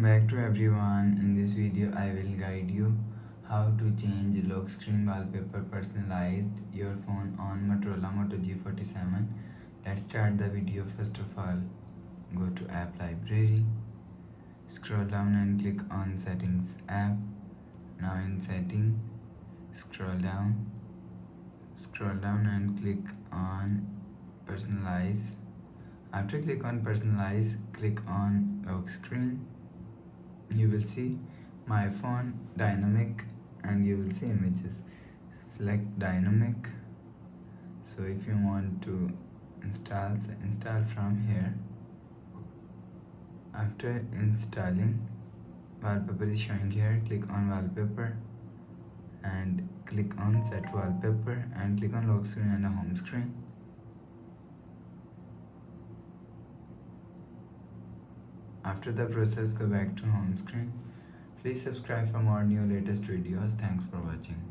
back to everyone. In this video I will guide you how to change lock screen wallpaper personalized your phone on Motorola Moto G47. Let's start the video. First of all, go to app library, scroll down and click on settings app. Now in setting, scroll down and click on personalize. After click on personalize, click on lock screen. You will see my phone dynamic and you will see images. Select dynamic. So if you want to install from here. After installing, wallpaper is showing here. Click on wallpaper and click on set wallpaper and click on lock screen and a home screen. After the process, go back to home screen. Please subscribe for more new latest videos. Thanks for watching.